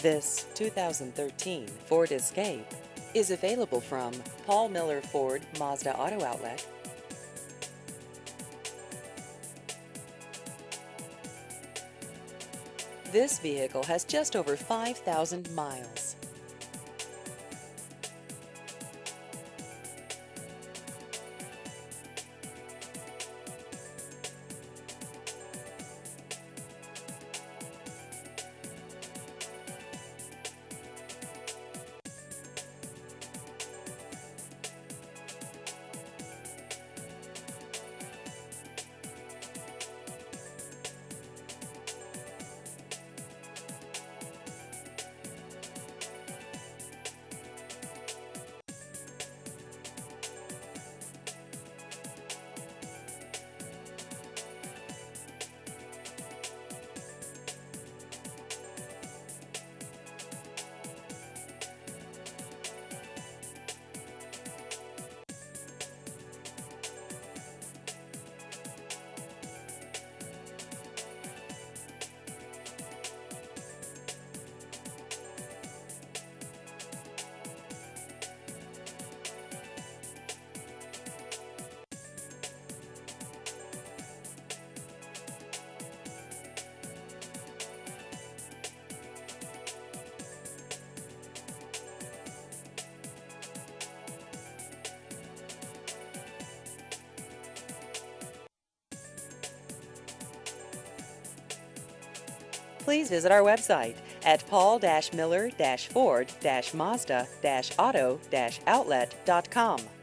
This 2013 Ford Escape is available from Paul Miller Ford Mazda Auto Outlet. This vehicle has just over 5,000 miles. Please visit our website at paul-miller-ford-mazda-auto-outlet.com.